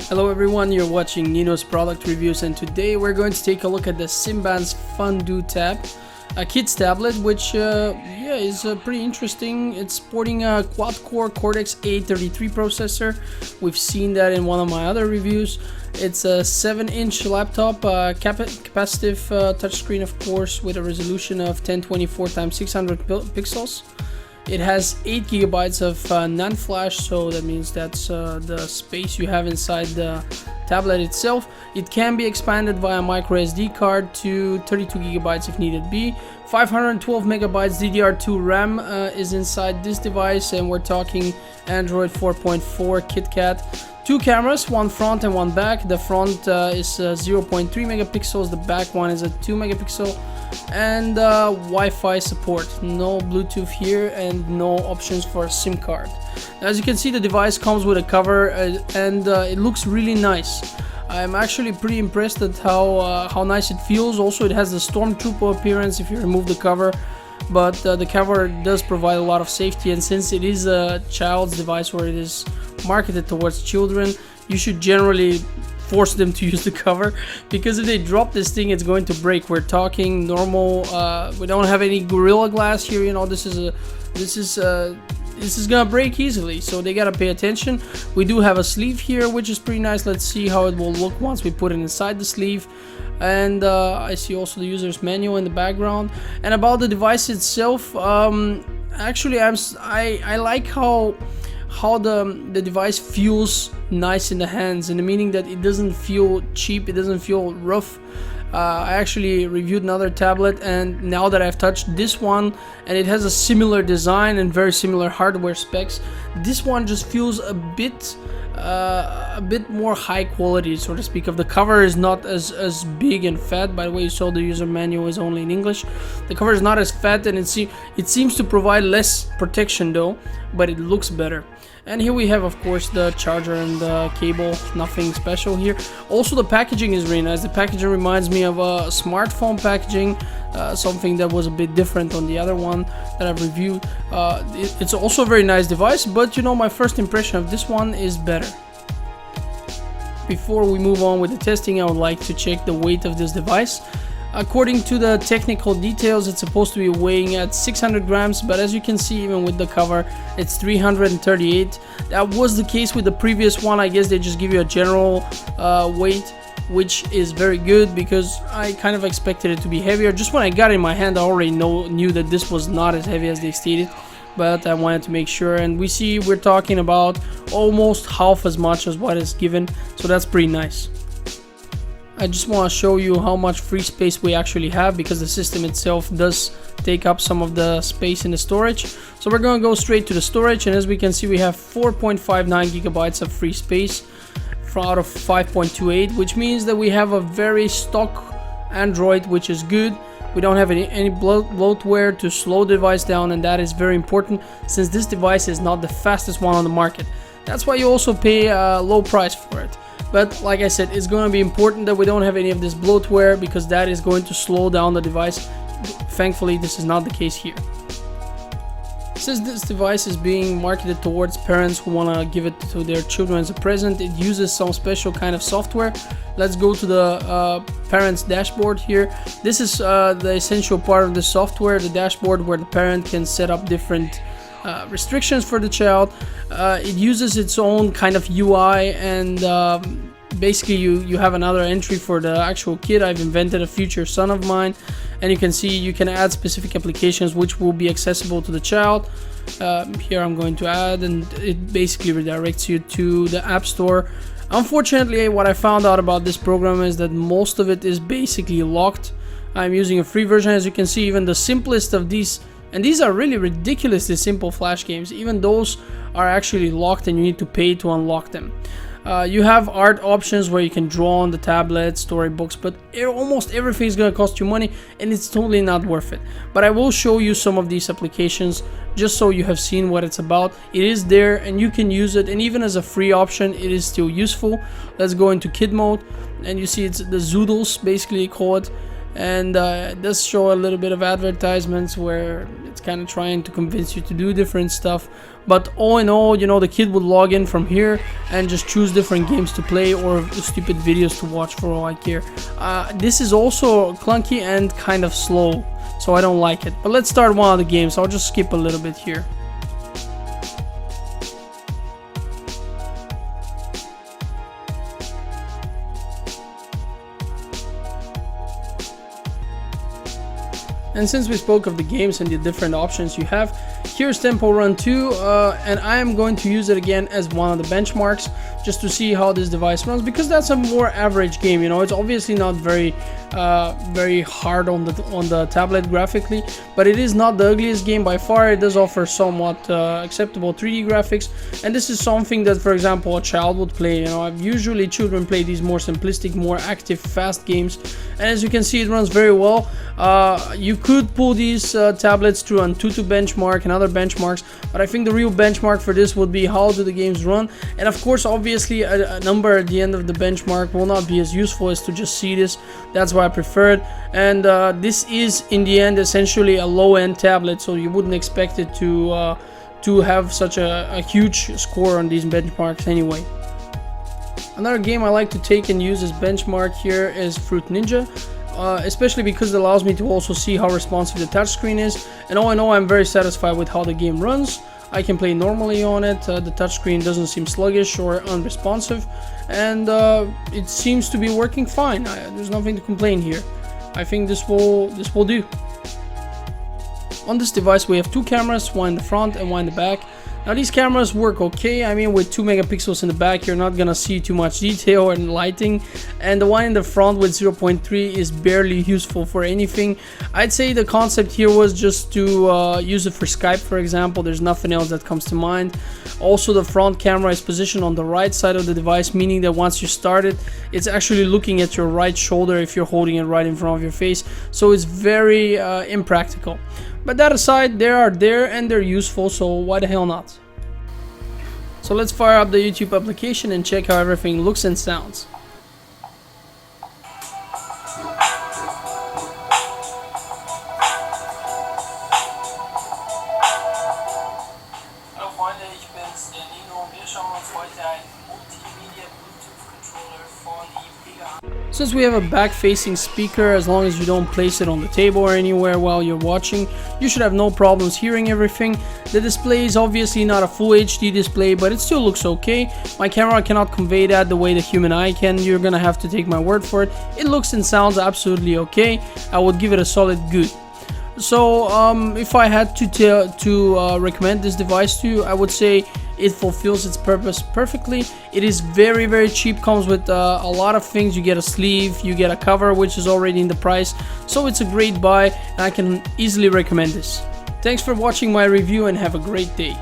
Hello everyone, you're watching Nino's product reviews, and today we're going to take a look at the Simbans FunDoTab, a kid's tablet, which is pretty interesting. It's sporting a quad-core Cortex-A33 processor. We've seen that in one of my other reviews. It's a 7-inch laptop, capacitive touchscreen, of course, with a resolution of 1024x600 pixels. It has 8 GB of NAND flash, so that means that's the space you have inside the tablet itself. It can be expanded via micro SD card to 32 GB if needed be. 512 MB DDR2 RAM is inside this device, and we're talking Android 4.4 KitKat. 2 cameras, one front and one back. The front is 0.3 megapixels, the back one is a 2 megapixel. And Wi-Fi support. No Bluetooth here and no options for a SIM card. As you can see, the device comes with a cover and it looks really nice. I'm actually pretty impressed at how nice it feels. Also, it has the Stormtrooper appearance if you remove the cover, but the cover does provide a lot of safety, and since it is a child's device or it is marketed towards children, you should generally force them to use the cover, because if they drop this thing, it's going to break. We're talking normal, we don't have any Gorilla Glass here, you know. This is gonna break easily, so they gotta pay attention. We do have a sleeve here, which is pretty nice. Let's see how it will look once we put it inside the sleeve. And I see also the user's manual in the background. And about the device itself, actually I like how the device feels nice in the hands, in the meaning that it doesn't feel cheap, it doesn't feel rough. I actually reviewed another tablet, and now that I've touched this one, and it has a similar design and very similar hardware specs, this one just feels a bit more high quality, so to speak. Of the cover is not as big and fat. By the way, you saw the user manual is only in English. The cover is not as fat, and it seems to provide less protection though, but it looks better. And here we have, of course, the charger and the cable. Nothing special here. Also, the packaging is really nice. The packaging reminds me of a smartphone packaging, something that was a bit different on the other one that I've reviewed. It's also a very nice device, but you know, my first impression of this one is better. Before we move on with the testing, I would like to check the weight of this device. According to the technical details, it's supposed to be weighing at 600 grams, but as you can see, even with the cover, it's 338. That was the case with the previous one. I guess they just give you a general weight, which is very good, because I kind of expected it to be heavier. Just when I got it in my hand, I already knew that this was not as heavy as they stated, but I wanted to make sure. And we see we're talking about almost half as much as what is given, so that's pretty nice. I just want to show you how much free space we actually have, because the system itself does take up some of the space in the storage. So we're going to go straight to the storage, and as we can see, we have 4.59 gigabytes of free space out of 5.28, which means that we have a very stock Android, which is good. We don't have any bloatware to slow the device down, and that is very important, since this device is not the fastest one on the market. That's why you also pay a low price for it. But like I said, it's going to be important that we don't have any of this bloatware, because that is going to slow down the device. Thankfully, this is not the case here. Since this device is being marketed towards parents who want to give it to their children as a present, it uses some special kind of software. Let's go to the parent's dashboard here. This is the essential part of the software, the dashboard, where the parent can set up different restrictions for the child. It uses its own kind of UI, and basically you have another entry for the actual kid. I've invented a future son of mine, and you can see you can add specific applications which will be accessible to the child. Here I'm going to add, and it basically redirects you to the App Store. Unfortunately, what I found out about this program is that most of it is basically locked. I'm using a free version. As you can see, even the simplest of these, and these are really ridiculously simple flash games, even those are actually locked and you need to pay to unlock them. You have art options where you can draw on the tablet, storybooks, but almost everything is going to cost you money, and it's totally not worth it. But I will show you some of these applications just so you have seen what it's about. It is there and you can use it, and even as a free option, it is still useful. Let's go into kid mode, and you see it's the zoodles, basically call it. and it does show a little bit of advertisements where it's kind of trying to convince you to do different stuff. But all in all, you know, the kid would log in from here and just choose different games to play or stupid videos to watch for all I care. This is also clunky and kind of slow, so I don't like it. But let's start one of the games. I'll just skip a little bit here. And since we spoke of the games and the different options you have, here's Temple Run 2, and I am going to use it again as one of the benchmarks just to see how this device runs, because that's a more average game. You know, it's obviously not very hard on the tablet graphically, but it is not the ugliest game by far. It does offer somewhat acceptable 3D graphics, and this is something that, for example, a child would play. You know, usually children play these more simplistic, more active, fast games, and as you can see, it runs very well. You could pull these tablets through Antutu benchmark and other benchmarks, but I think the real benchmark for this would be how do the games run. And of course, obviously, a number at the end of the benchmark will not be as useful as to just see this. That's why I prefer it. And this is in the end essentially a low-end tablet, so you wouldn't expect it to have such a huge score on these benchmarks anyway. Another game I like to take and use as benchmark here is Fruit Ninja. Especially because it allows me to also see how responsive the touchscreen is, and all in all, I'm very satisfied with how the game runs. I can play normally on it. The touchscreen doesn't seem sluggish or unresponsive, and it seems to be working fine. There's nothing to complain here. I think this will do. On this device we have two cameras, one in the front and one in the back. Now these cameras work okay. I mean, with 2 megapixels in the back, you're not gonna see too much detail and lighting, and the one in the front with 0.3 is barely useful for anything. I'd say the concept here was just to use it for Skype, for example. There's nothing else that comes to mind. Also, the front camera is positioned on the right side of the device, meaning that once you start it, it's actually looking at your right shoulder if you're holding it right in front of your face, so it's very impractical. But that aside, they are there and they're useful, so why the hell not? So let's fire up the YouTube application and check how everything looks and sounds. Hallo Freunde, ich bin's, der Nino. Wir schauen uns heute einen Multimedia Bluetooth Controller von IPEGA. Since we have a back-facing speaker, as long as you don't place it on the table or anywhere while you're watching, you should have no problems hearing everything. The display is obviously not a full HD display, but it still looks okay. My camera cannot convey that the way the human eye can. You're gonna have to take my word for it. It looks and sounds absolutely okay. I would give it a solid good. So if I had to recommend this device to you, I would say it fulfills its purpose perfectly. It is very cheap, comes with a lot of things. You get a sleeve, you get a cover, which is already in the price, so it's a great buy and I can easily recommend this. Thanks for watching my review and have a great day.